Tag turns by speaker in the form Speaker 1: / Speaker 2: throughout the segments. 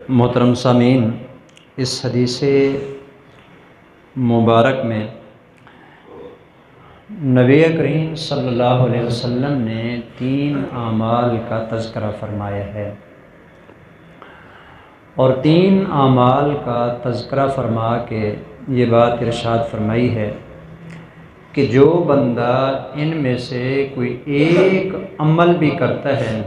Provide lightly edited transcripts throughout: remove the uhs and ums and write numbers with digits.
Speaker 1: محترم سامعین، اس حدیث مبارک میں نبی کریم صلی اللہ علیہ وسلم نے 3 اعمال کا تذکرہ فرمایا ہے، اور 3 اعمال کا تذکرہ فرما کے یہ بات ارشاد فرمائی ہے کہ جو بندہ ان میں سے کوئی ایک عمل بھی کرتا ہے،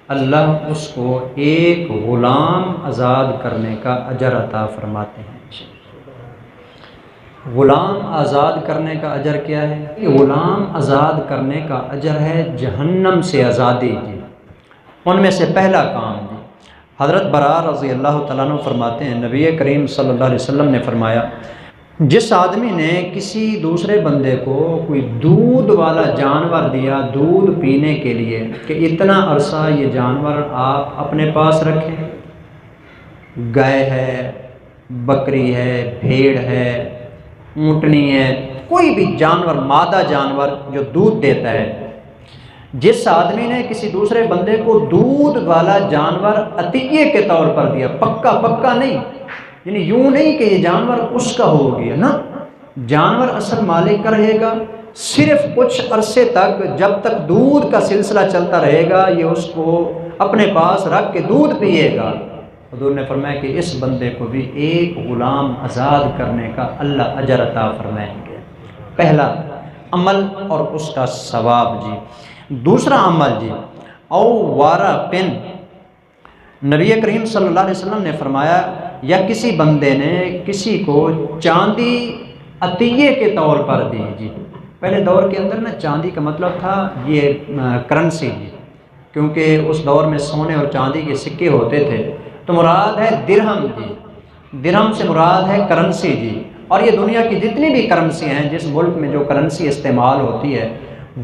Speaker 1: اللہ اس کو ایک غلام آزاد کرنے کا اجر عطا فرماتے ہیں۔ غلام آزاد کرنے کا اجر کیا ہے؟ کہ غلام آزاد کرنے کا اجر ہے جہنم سے آزادی کی۔ ان میں سے پہلا کام جی، حضرت برا رضی اللہ تعالیٰ عنہ فرماتے ہیں، نبی کریم صلی اللہ علیہ وسلم نے فرمایا، جس آدمی نے کسی دوسرے بندے کو کوئی دودھ والا جانور دیا دودھ پینے کے لیے کہ اتنا عرصہ یہ جانور آپ اپنے پاس رکھیں، گائے ہے، بکری ہے، بھیڑ ہے، اونٹنی ہے، کوئی بھی جانور، مادہ جانور جو دودھ دیتا ہے، جس آدمی نے کسی دوسرے بندے کو دودھ والا جانور عطیے کے طور پر دیا، پکا نہیں، یعنی یوں نہیں کہ یہ جانور اس کا ہو گیا نا، جانور اصل مالک کا رہے گا، صرف کچھ عرصے تک جب تک دودھ کا سلسلہ چلتا رہے گا یہ اس کو اپنے پاس رکھ کے دودھ پیے گا۔ حضور نے فرمایا کہ اس بندے کو بھی ایک غلام آزاد کرنے کا اللہ اجر عطا فرمائیں گے۔ پہلا عمل اور اس کا ثواب جی۔ دوسرا عمل جی، او وارا پن، نبی کریم صلی اللہ علیہ وسلم نے فرمایا یا کسی بندے نے کسی کو چاندی عطیے کے طور پر دی جی۔ پہلے دور کے اندر نا چاندی کا مطلب تھا یہ کرنسی جی، کیونکہ اس دور میں سونے اور چاندی کے سکے ہوتے تھے، تو مراد ہے درہم جی، درہم سے مراد ہے کرنسی جی۔ اور یہ دنیا کی جتنی بھی کرنسی ہیں، جس ملک میں جو کرنسی استعمال ہوتی ہے،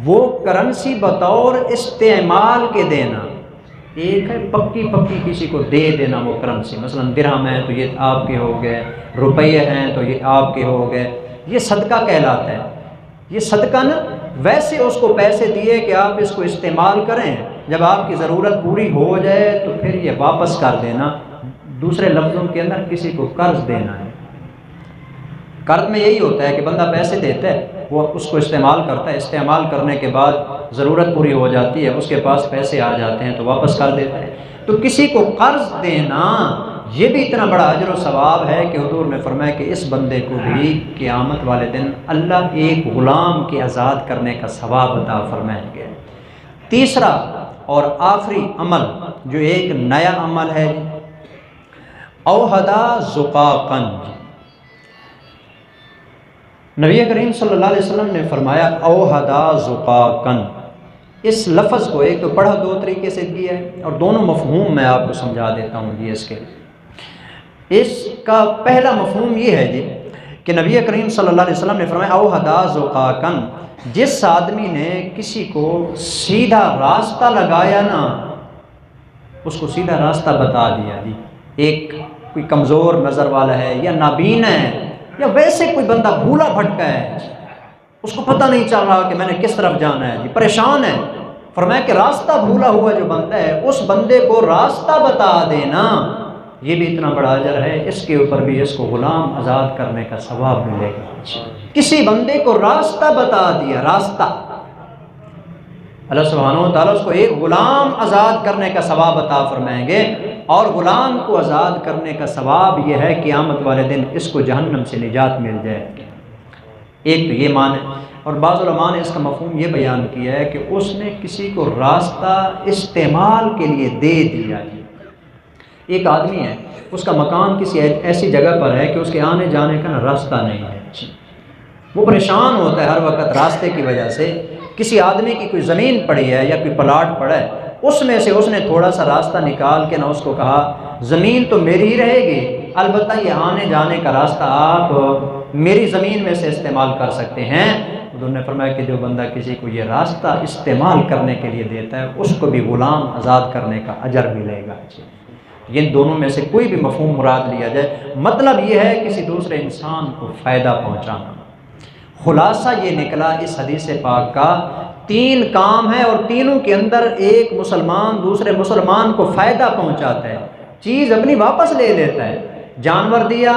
Speaker 1: وہ کرنسی بطور استعمال کے دینا، ایک ہے پکی کسی کو دے دینا وہ کرنسی، مثلا درہم ہے تو یہ آپ کے ہو گئے، روپیے ہیں تو یہ آپ کے ہو گئے، یہ صدقہ کہلاتا ہے۔ یہ صدقہ نا، ویسے اس کو پیسے دیے کہ آپ اس کو استعمال کریں، جب آپ کی ضرورت پوری ہو جائے تو پھر یہ واپس کر دینا۔ دوسرے لفظوں کے اندر کسی کو قرض دینا ہے۔ قرض میں یہی ہوتا ہے کہ بندہ پیسے دیتا ہے، وہ اس کو استعمال کرتا ہے، استعمال کرنے کے بعد ضرورت پوری ہو جاتی ہے، اس کے پاس پیسے آ جاتے ہیں تو واپس کر دیتا ہے۔ تو کسی کو قرض دینا یہ بھی اتنا بڑا اجر و ثواب ہے کہ حضور نے فرمایا کہ اس بندے کو بھی قیامت والے دن اللہ ایک غلام کے آزاد کرنے کا ثواب عطا فرمائیں گے۔ تیسرا اور آخری عمل جو ایک نیا عمل ہے، اوہدا زقاقن، نبی کریم صلی اللہ علیہ وسلم نے فرمایا اوہدا زقاقن۔ اس لفظ کو ایک تو پڑھا 2 طریقے سے کیا ہے، اور دونوں مفہوم میں آپ کو سمجھا دیتا ہوں جی۔ اس کا پہلا مفہوم یہ ہے جی کہ نبی کریم صلی اللہ علیہ وسلم نے فرمایا اوہدا زقاقن، جس آدمی نے کسی کو سیدھا راستہ لگایا نا، اس کو سیدھا راستہ بتا دیا جی۔ ایک کوئی کمزور نظر والا ہے یا نابین ہے یا ویسے کوئی بندہ بھولا بھٹکا ہے، اس کو پتہ نہیں چل رہا کہ میں نے کس طرف جانا ہے جی، پریشان ہے، فرمایا کہ راستہ بھولا ہوا جو بندہ ہے اس بندے کو راستہ بتا دینا، یہ بھی اتنا بڑا اجر ہے، اس کے اوپر بھی اس کو غلام آزاد کرنے کا ثواب ملے گا۔ کسی بندے کو راستہ بتا دیا، راستہ، اللہ سبحانہ و تعالیٰ اس کو ایک غلام آزاد کرنے کا ثواب عطا فرمائیں گے، اور غلام کو آزاد کرنے کا ثواب یہ ہے قیامت والے دن اس کو جہنم سے نجات مل جائے گی۔ ایک تو یہ معنی، اور بعض علماء نے اس کا مفہوم یہ بیان کیا ہے کہ اس نے کسی کو راستہ استعمال کے لیے دے دیا جی۔ ایک آدمی ہے، اس کا مکان کسی ایسی جگہ پر ہے کہ اس کے آنے جانے کا راستہ نہیں ہے، وہ پریشان ہوتا ہے ہر وقت راستے کی وجہ سے۔ کسی آدمی کی کوئی زمین پڑی ہے یا کوئی پلاٹ پڑا ہے، اس میں سے اس نے تھوڑا سا راستہ نکال کے نہ اس کو کہا زمین تو میری ہی رہے گی، البتہ یہ آنے جانے کا راستہ آپ میری زمین میں سے استعمال کر سکتے ہیں۔ حضور نے فرمایا کہ جو بندہ کسی کو یہ راستہ استعمال کرنے کے لیے دیتا ہے اس کو بھی غلام آزاد کرنے کا اجر ملے گا۔ ان دونوں میں سے کوئی بھی مفہوم مراد لیا جائے، مطلب یہ ہے کسی دوسرے انسان کو فائدہ پہنچانا۔ خلاصہ یہ نکلا اس حدیث پاک کا، 3 کام ہیں اور تینوں کے اندر ایک مسلمان دوسرے مسلمان کو فائدہ پہنچاتا ہے۔ چیز اپنی واپس لے لیتا ہے۔ جانور دیا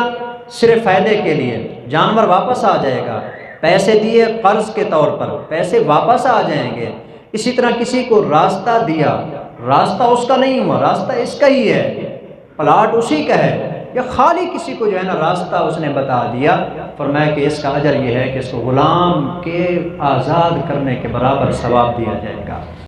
Speaker 1: صرف فائدے کے لیے، جانور واپس آ جائے گا۔ پیسے دیے قرض کے طور پر، پیسے واپس آ جائیں گے۔ اسی طرح کسی کو راستہ دیا، راستہ اس کا نہیں ہوا، راستہ اس کا ہی ہے، پلاٹ اسی کا ہے، یا خالی کسی کو جو ہے نا راستہ اس نے بتا دیا، فرمایا کہ اس کا اجر یہ ہے کہ اس کو غلام کے آزاد کرنے کے برابر ثواب دیا جائے گا۔